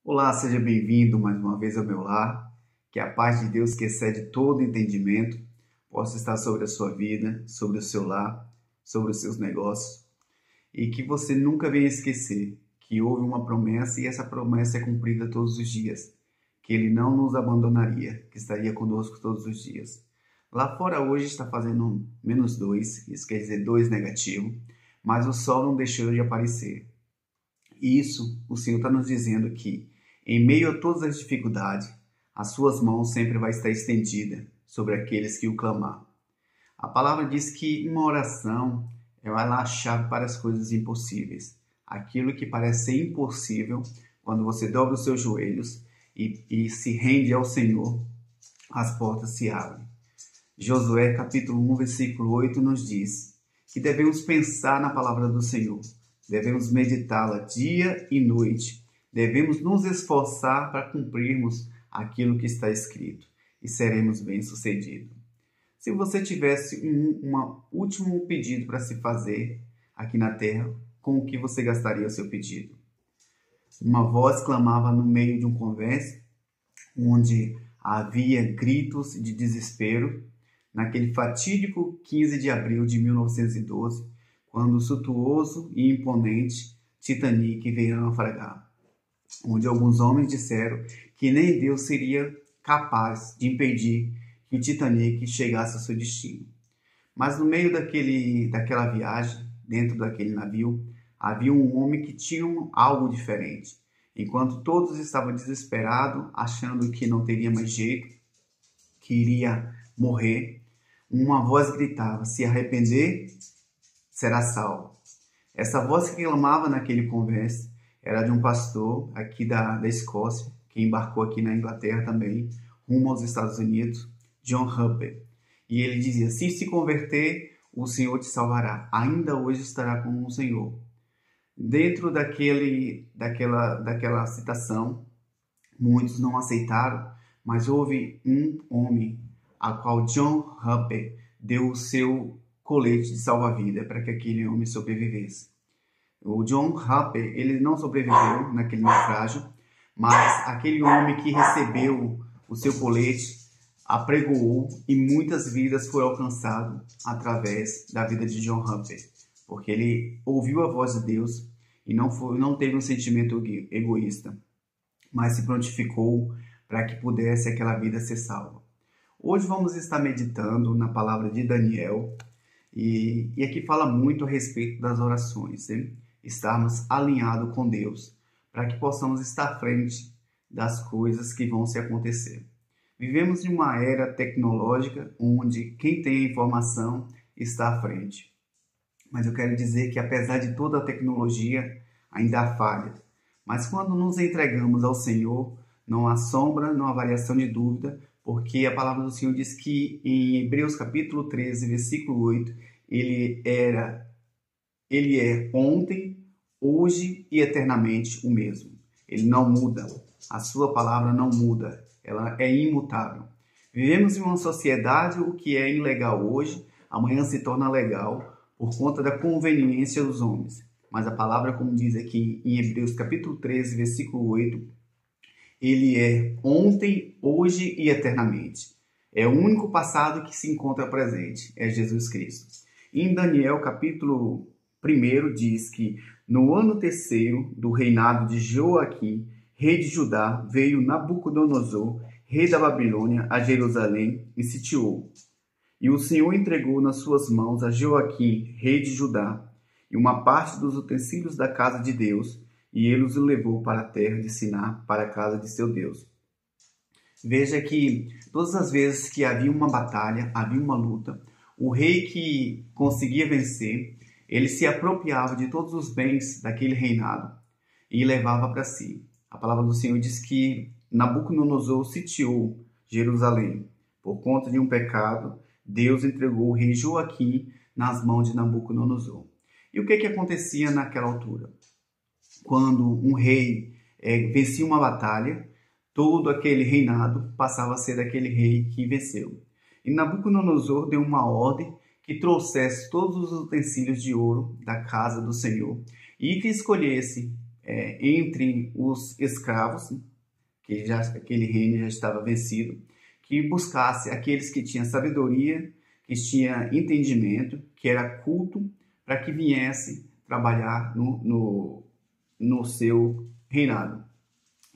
Olá, seja bem-vindo mais uma vez ao meu lar. Que a paz de Deus, que excede todo entendimento, possa estar sobre a sua vida, sobre o seu lar, sobre os seus negócios. E que você nunca venha esquecer que houve uma promessa e essa promessa é cumprida todos os dias. Que Ele não nos abandonaria, que estaria conosco todos os dias. Lá fora hoje está fazendo -2, isso quer dizer 2 negativo, mas o sol não deixou de aparecer. Isso, o Senhor está nos dizendo que, em meio a todas as dificuldades, as suas mãos sempre vai estar estendida sobre aqueles que o clamar. A palavra diz que uma oração é a chave para as coisas impossíveis. Aquilo que parece ser impossível, quando você dobra os seus joelhos e se rende ao Senhor, as portas se abrem. Josué capítulo 1, versículo 8 nos diz que devemos pensar na palavra do Senhor, devemos meditá-la dia e noite, devemos nos esforçar para cumprirmos aquilo que está escrito e seremos bem-sucedidos. Se você tivesse um último pedido para se fazer aqui na terra, com o que você gastaria o seu pedido? Uma voz clamava no meio de um convés, onde havia gritos de desespero, naquele fatídico 15 de abril de 1912, quando o suntuoso e imponente Titanic veio naufragar, onde alguns homens disseram que nem Deus seria capaz de impedir que o Titanic chegasse ao seu destino. Mas no meio daquela viagem, dentro daquele navio, havia um homem que tinha algo diferente. Enquanto todos estavam desesperados, achando que não teria mais jeito, que iria morrer, uma voz gritava: se arrepender, será salvo. Essa voz que clamava naquele convés era de um pastor aqui da Escócia, que embarcou aqui na Inglaterra também, rumo aos Estados Unidos, John Hupper. E ele dizia: se converter, o Senhor te salvará. Ainda hoje estará com o Senhor. Dentro daquela citação, muitos não aceitaram, mas houve um homem a qual John Hupper deu o seu colete de salva-vida para que aquele homem sobrevivesse. O John Hupper, ele não sobreviveu naquele naufrágio, mas aquele homem que recebeu o seu colete apregoou e muitas vidas foram alcançadas através da vida de John Hupper, porque ele ouviu a voz de Deus e não teve um sentimento egoísta, mas se prontificou para que pudesse aquela vida ser salva. Hoje vamos estar meditando na palavra de Daniel e aqui fala muito a respeito das orações, né? Estarmos alinhados com Deus para que possamos estar à frente das coisas que vão se acontecer. Vivemos em uma era tecnológica onde quem tem a informação está à frente. Mas eu quero dizer que apesar de toda a tecnologia, ainda há falhas. Mas quando nos entregamos ao Senhor, não há sombra, não há variação de dúvida, porque a palavra do Senhor diz que em Hebreus capítulo 13, versículo 8, Ele é ontem, hoje e eternamente o mesmo. Ele não muda. A sua palavra não muda. Ela é imutável. Vivemos em uma sociedade, o que é ilegal hoje, amanhã se torna legal por conta da conveniência dos homens. Mas a palavra, como diz aqui em Hebreus capítulo 13, versículo 8, Ele é ontem, hoje e eternamente. É o único passado que se encontra presente, é Jesus Cristo. Em Daniel capítulo 1 diz que no ano terceiro do reinado de Joaquim, rei de Judá, veio Nabucodonosor, rei da Babilônia, a Jerusalém e sitiou. E o Senhor entregou nas suas mãos a Joaquim, rei de Judá, e uma parte dos utensílios da casa de Deus, e ele os levou para a terra de Siná, para a casa de seu Deus. Veja que todas as vezes que havia uma batalha, havia uma luta, o rei que conseguia vencer, ele se apropriava de todos os bens daquele reinado e levava para si. A palavra do Senhor diz que Nabucodonosor sitiou Jerusalém. Por conta de um pecado, Deus entregou o rei Joaquim nas mãos de Nabucodonosor. E o que acontecia naquela altura? Quando um rei vencia uma batalha, todo aquele reinado passava a ser daquele rei que venceu. E Nabucodonosor deu uma ordem que trouxesse todos os utensílios de ouro da casa do Senhor e que escolhesse entre os escravos, que aquele reino já estava vencido, que buscasse aqueles que tinham sabedoria, que tinham entendimento, que era culto, para que viesse trabalhar no seu reinado.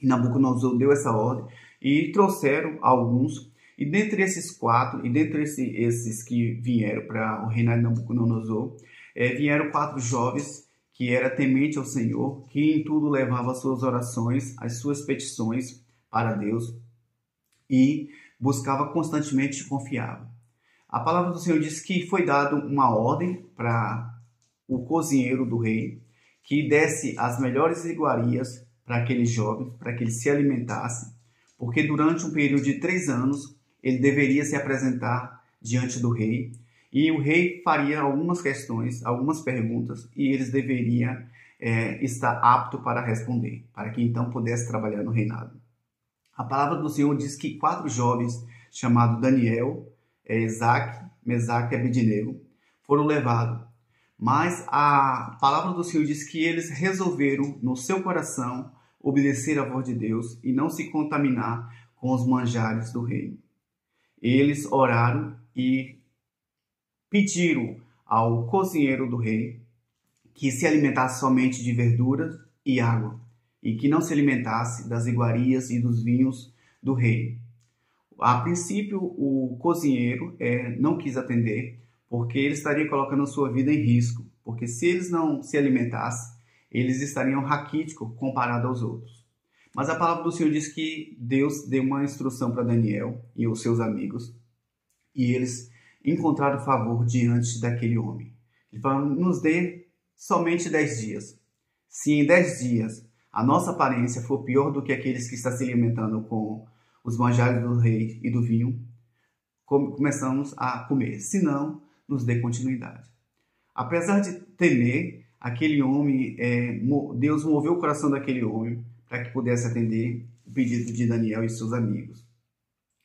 E Nabucodonosor deu essa ordem e trouxeram alguns, e dentre esses 4, e dentre esses que vieram para o reinado de Nabucodonosor, vieram 4 jovens que eram tementes ao Senhor, que em tudo levavam as suas orações, as suas petições para Deus, e buscava constantemente e confiava. A palavra do Senhor diz que foi dada uma ordem para o cozinheiro do rei, que desse as melhores iguarias para aqueles jovens, para que eles se alimentassem, porque durante um período de 3 anos ele deveria se apresentar diante do rei, e o rei faria algumas questões, algumas perguntas, e eles deveriam estar aptos para responder, para que então pudesse trabalhar no reinado. A palavra do Senhor diz que 4 jovens, chamados Daniel, Isaque, Mesaque e Abednego, foram levados. Mas a palavra do Senhor diz que eles resolveram, no seu coração, obedecer à voz de Deus e não se contaminar com os manjares do rei. Eles oraram e pediram ao cozinheiro do rei que se alimentasse somente de verduras e água, e que não se alimentasse das iguarias e dos vinhos do rei. A princípio, o cozinheiro não quis atender, porque ele estaria colocando a sua vida em risco, porque se eles não se alimentassem, eles estariam raquíticos comparado aos outros. Mas a palavra do Senhor diz que Deus deu uma instrução para Daniel e os seus amigos, e eles encontraram favor diante daquele homem. Ele falou: nos dê somente 10 dias. Se em 10 dias a nossa aparência for pior do que aqueles que estão se alimentando com os manjares do rei e do vinho, começamos a comer. Se não, nos dê continuidade. Apesar de temer, aquele homem, Deus moveu o coração daquele homem para que pudesse atender o pedido de Daniel e seus amigos.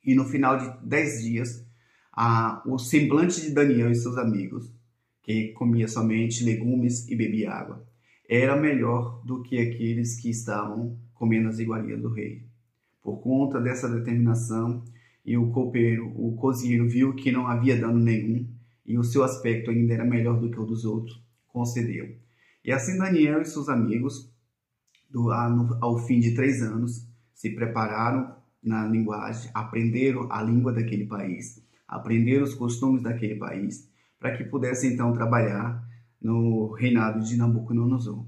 E no final de 10 dias, o semblante de Daniel e seus amigos, que comia somente legumes e bebia água, era melhor do que aqueles que estavam comendo as iguarias do rei. Por conta dessa determinação, e o cozinheiro viu que não havia dano nenhum, e o seu aspecto ainda era melhor do que o dos outros, concedeu. E assim Daniel e seus amigos, ao fim de 3 anos, se prepararam na linguagem, aprenderam a língua daquele país, aprenderam os costumes daquele país, para que pudessem então trabalhar no reinado de Nabucodonosor.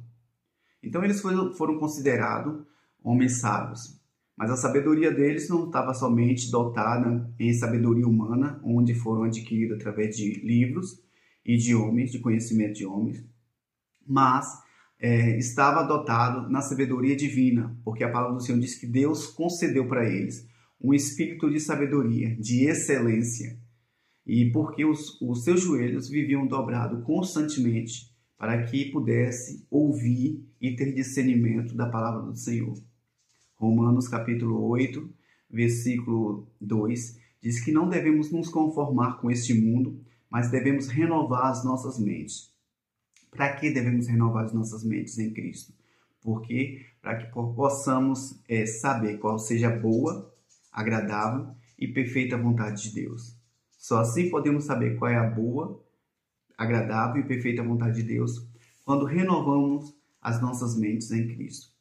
Então eles foram considerados homens sábios, mas a sabedoria deles não estava somente dotada em sabedoria humana, onde foram adquiridos através de livros e de homens, de conhecimento de homens, mas estava dotado na sabedoria divina, porque a palavra do Senhor diz que Deus concedeu para eles um espírito de sabedoria, de excelência, e porque os seus joelhos viviam dobrados constantemente para que pudesse ouvir e ter discernimento da palavra do Senhor. Romanos capítulo 8, versículo 2, diz que não devemos nos conformar com este mundo, mas devemos renovar as nossas mentes. Para que devemos renovar as nossas mentes em Cristo? Porque para que possamos saber qual seja a boa, agradável e perfeita vontade de Deus. Só assim podemos saber qual é a boa, agradável e perfeita vontade de Deus quando renovamos as nossas mentes em Cristo.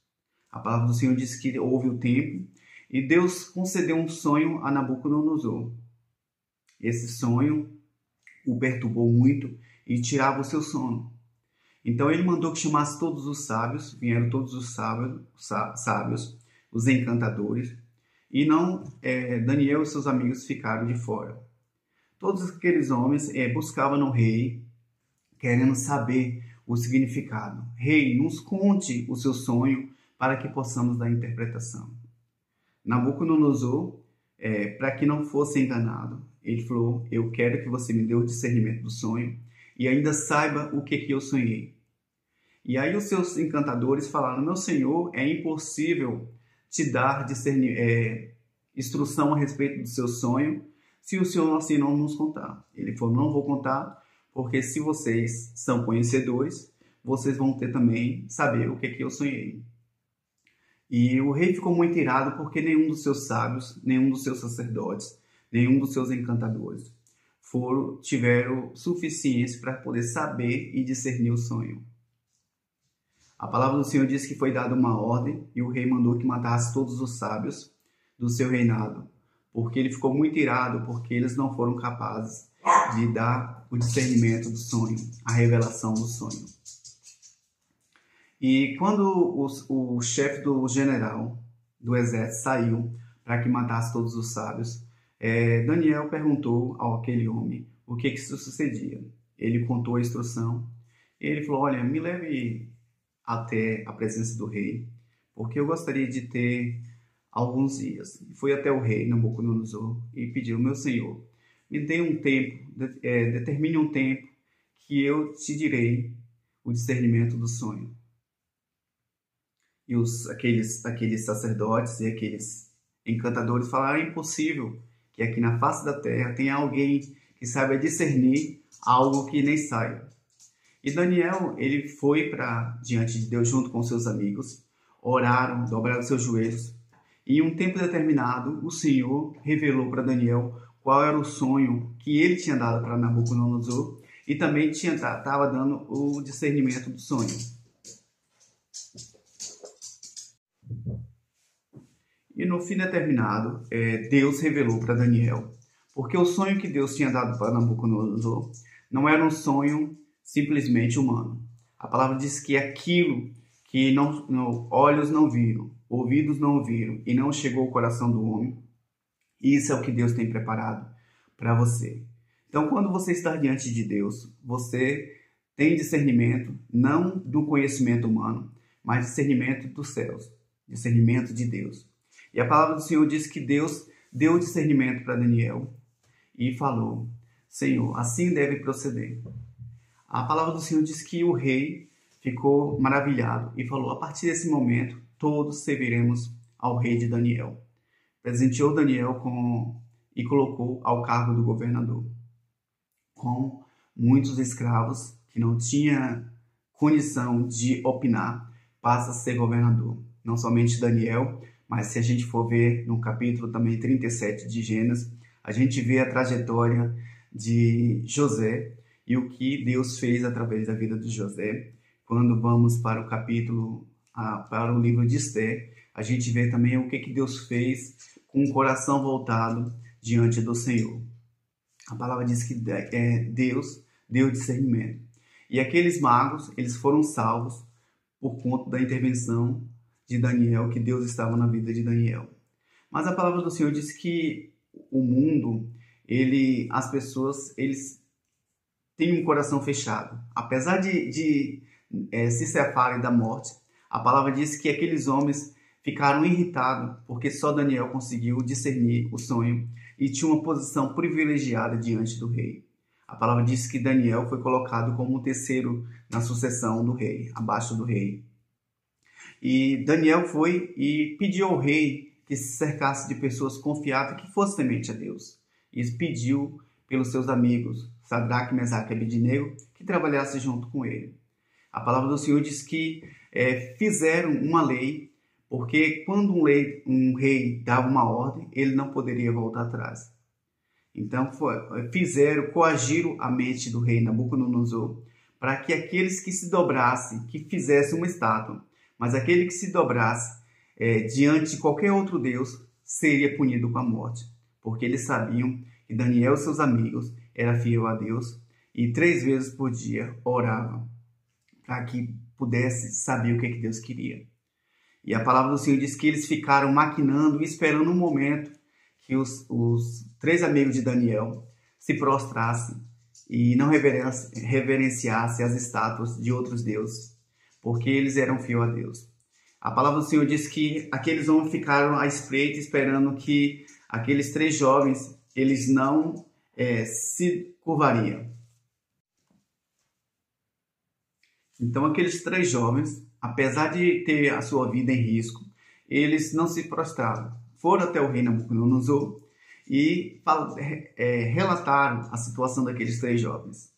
A palavra do Senhor diz que houve o tempo e Deus concedeu um sonho a Nabucodonosor. Esse sonho o perturbou muito e tirava o seu sono. Então ele mandou que chamasse todos os sábios, vieram todos os sábios, os encantadores, e não Daniel e seus amigos ficaram de fora. Todos aqueles homens buscavam no rei, querendo saber o significado. Rei, nos conte o seu sonho para que possamos dar interpretação. Nabucodonosor, para que não fosse enganado, ele falou: eu quero que você me dê o discernimento do sonho e ainda saiba o que eu sonhei. E aí os seus encantadores falaram: meu senhor, é impossível te dar instrução a respeito do seu sonho se o senhor assim não nos contar. Ele falou: não vou contar, porque se vocês são conhecedores, vocês vão ter também saber o que eu sonhei. E o rei ficou muito irado porque nenhum dos seus sábios, nenhum dos seus sacerdotes, nenhum dos seus encantadores tiveram suficiência para poder saber e discernir o sonho. A palavra do Senhor diz que foi dada uma ordem e o rei mandou que matasse todos os sábios do seu reinado, porque ele ficou muito irado porque eles não foram capazes de dar o discernimento do sonho, a revelação do sonho. E quando o chefe do general do exército saiu para que matasse todos os sábios, Daniel perguntou àquele homem o que sucedia. Ele contou a instrução. Ele falou: olha, me leve até a presença do rei, porque eu gostaria de ter alguns dias. Foi até o rei Nabucodonosor e pediu: meu senhor, me dê um tempo, determine um tempo que eu te direi o discernimento do sonho. E aqueles sacerdotes e aqueles encantadores falaram: é impossível que aqui na face da terra tenha alguém que saiba discernir algo que nem saiba. E Daniel, ele foi para diante de Deus junto com seus amigos, oraram, dobraram seus joelhos, e em um tempo determinado, o Senhor revelou para Daniel qual era o sonho que ele tinha dado para Nabucodonosor e também estava dando o discernimento do sonho. E no fim determinado, Deus revelou para Daniel, porque o sonho que Deus tinha dado para Nabucodonosor não era um sonho simplesmente humano. A palavra diz que aquilo que olhos não viram, ouvidos não ouviram e não chegou ao coração do homem, isso é o que Deus tem preparado para você. Então, quando você está diante de Deus, você tem discernimento, não do conhecimento humano, mas discernimento dos céus, discernimento de Deus. E a palavra do Senhor diz que Deus deu discernimento para Daniel e falou: Senhor, assim deve proceder. A palavra do Senhor diz que o rei ficou maravilhado e falou: a partir desse momento, todos serviremos ao rei de Daniel. Presenteou Daniel e colocou ao cargo do governador, com muitos escravos que não tinha condição de opinar, passa a ser governador. Não somente Daniel, mas se a gente for ver no capítulo também 37 de Gênesis, a gente vê a trajetória de José e o que Deus fez através da vida de José. Quando vamos para o capítulo, para o livro de Esther, a gente vê também o que Deus fez com o coração voltado diante do Senhor. A palavra diz que Deus deu discernimento. E aqueles magos, eles foram salvos por conta da intervenção de Daniel, que Deus estava na vida de Daniel. Mas a palavra do Senhor diz que o mundo, as pessoas, eles têm um coração fechado. Apesar de se separarem da morte, a palavra diz que aqueles homens ficaram irritados porque só Daniel conseguiu discernir o sonho e tinha uma posição privilegiada diante do rei. A palavra diz que Daniel foi colocado como o terceiro na sucessão do rei, abaixo do rei. E Daniel foi e pediu ao rei que se cercasse de pessoas confiáveis que fossem temente a Deus. E pediu pelos seus amigos, Sadraque, Mesaque e Abednego, que trabalhassem junto com ele. A palavra do Senhor diz que fizeram uma lei, porque quando um rei dava uma ordem, ele não poderia voltar atrás. Então coagiram a mente do rei Nabucodonosor para que aqueles que se dobrassem, que fizessem uma estátua, mas aquele que se dobrasse diante de qualquer outro Deus seria punido com a morte, porque eles sabiam que Daniel e seus amigos eram fiel a Deus e 3 vezes por dia oravam para que pudesse saber o que Deus queria. E a palavra do Senhor diz que eles ficaram maquinando e esperando um momento que os 3 amigos de Daniel se prostrassem e não reverenciassem as estátuas de outros deuses, porque eles eram fiel a Deus. A palavra do Senhor diz que aqueles homens ficaram à espreita esperando que aqueles 3 jovens eles não se curvariam. Então aqueles 3 jovens, apesar de ter a sua vida em risco, eles não se prostraram. Foram até o rei Nabucodonosor e relataram a situação daqueles 3 jovens.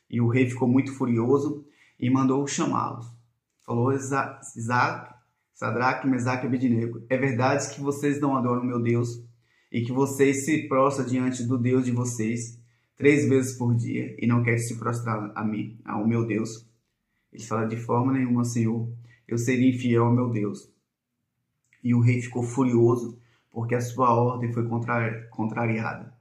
E o rei ficou muito furioso e mandou chamá-los. Falou: Sadraque, Mesaque e Abednego, é verdade que vocês não adoram o meu Deus e que vocês se prostram diante do Deus de vocês 3 vezes por dia e não querem se prostrar a mim, ao meu Deus? Ele fala: de forma nenhuma, Senhor, eu seria infiel ao meu Deus. E o rei ficou furioso porque a sua ordem foi contrariada.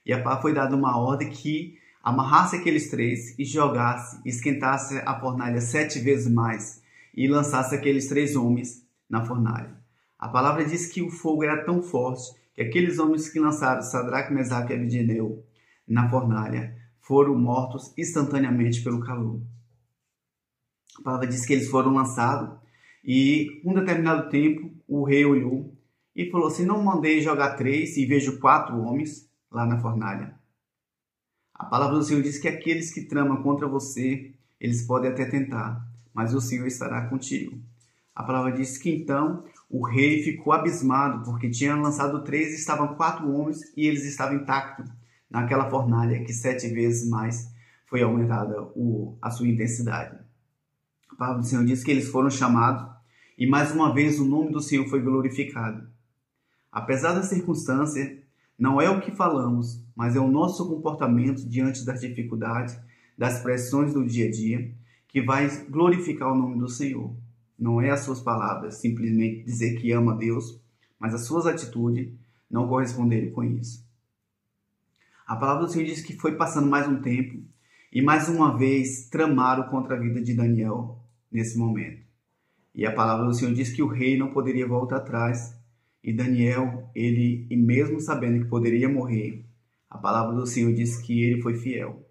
E foi dada uma ordem que amarrasse aqueles 3 e jogasse, esquentasse a fornalha 7 vezes mais e lançasse aqueles 3 homens na fornalha. A palavra diz que o fogo era tão forte que aqueles homens que lançaram Sadraque, Mesaque e Abednego na fornalha foram mortos instantaneamente pelo calor. A palavra diz que eles foram lançados e, um determinado tempo, o rei olhou e falou assim: não mandei jogar 3 e vejo 4 homens lá na fornalha. A palavra do Senhor diz que aqueles que tramam contra você, eles podem até tentar, mas o Senhor estará contigo. A palavra diz que então o rei ficou abismado, porque tinha lançado 3 e estavam 4 homens e eles estavam intactos naquela fornalha que 7 vezes mais foi aumentada a sua intensidade. A palavra do Senhor diz que eles foram chamados e mais uma vez o nome do Senhor foi glorificado. Apesar da circunstância, não é o que falamos, mas é o nosso comportamento diante das dificuldades, das pressões do dia a dia, que vai glorificar o nome do Senhor. Não é as suas palavras, simplesmente dizer que ama a Deus, mas as suas atitudes não corresponderem com isso. A palavra do Senhor diz que foi passando mais um tempo e mais uma vez tramaram contra a vida de Daniel nesse momento. E a palavra do Senhor diz que o rei não poderia voltar atrás. E Daniel, e mesmo sabendo que poderia morrer, a palavra do Senhor diz que ele foi fiel.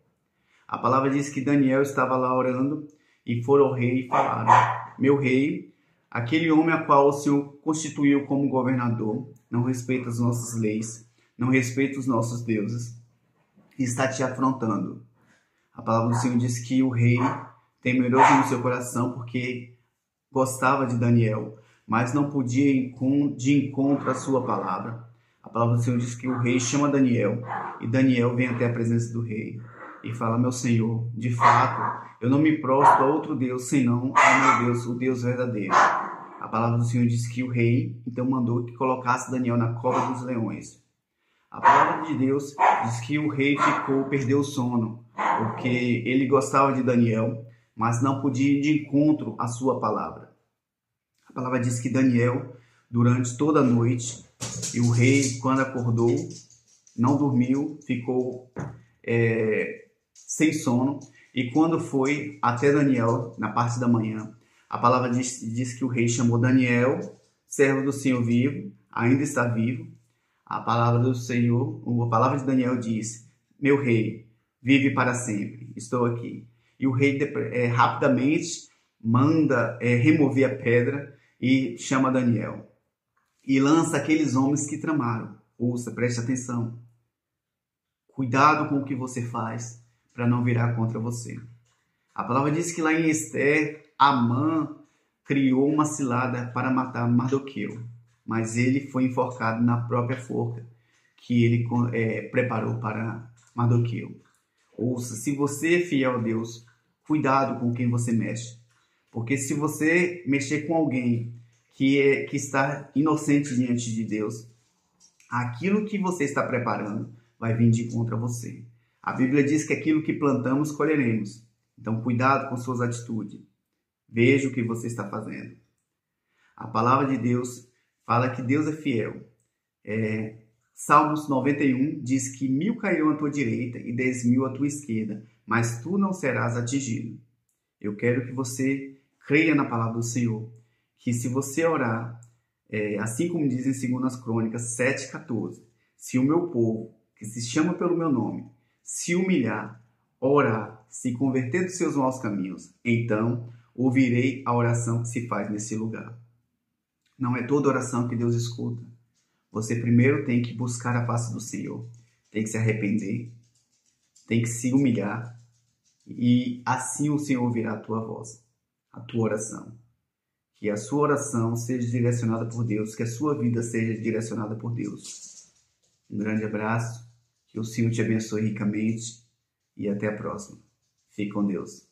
A palavra diz que Daniel estava lá orando e foram ao rei e falaram: meu rei, aquele homem a qual o Senhor constituiu como governador não respeita as nossas leis, não respeita os nossos deuses e está te afrontando. A palavra do Senhor diz que o rei, temeroso no seu coração, porque gostava de Daniel, mas não podia ir de encontro à sua palavra. A palavra do Senhor diz que o rei chama Daniel, e Daniel vem até a presença do rei e fala: meu Senhor, de fato, eu não me prostro a outro Deus, senão ao meu Deus, o Deus verdadeiro. A palavra do Senhor diz que o rei então mandou que colocasse Daniel na cova dos leões. A palavra de Deus diz que o rei perdeu o sono, porque ele gostava de Daniel, mas não podia ir de encontro à sua palavra. A palavra diz que Daniel, durante toda a noite, e o rei, quando acordou, não dormiu, ficou sem sono, e quando foi até Daniel, na parte da manhã, a palavra diz que o rei chamou Daniel, servo do Senhor vivo, ainda está vivo. A palavra do Senhor, a palavra de Daniel diz: meu rei, vive para sempre, estou aqui. E o rei rapidamente manda remover a pedra e chama Daniel. E lança aqueles homens que tramaram. Ouça, preste atenção. Cuidado com o que você faz para não virar contra você. A palavra diz que lá em Esther, Amã criou uma cilada para matar Mardoqueu, mas ele foi enforcado na própria forca que ele preparou para Mardoqueu. Ouça, se você é fiel a Deus, cuidado com quem você mexe, porque se você mexer com alguém que está inocente diante de Deus, aquilo que você está preparando vai vir de contra você. A Bíblia diz que aquilo que plantamos, colheremos. Então, cuidado com suas atitudes. Veja o que você está fazendo. A palavra de Deus fala que Deus é fiel. Salmos 91 diz que 1000 cairão à tua direita e 10.000 à tua esquerda, mas tu não serás atingido. Eu quero que você creia na palavra do Senhor, que se você orar, assim como diz em 2 Crônicas 7,14, se o meu povo, que se chama pelo meu nome, se humilhar, orar, se converter dos seus maus caminhos, então ouvirei a oração que se faz nesse lugar. Não é toda oração que Deus escuta. Você primeiro tem que buscar a face do Senhor, tem que se arrepender, tem que se humilhar, e assim o Senhor ouvirá a tua voz, a tua oração. Que a sua oração seja direcionada por Deus, que a sua vida seja direcionada por Deus. Um grande abraço, que o Senhor te abençoe ricamente e até a próxima. Fique com Deus.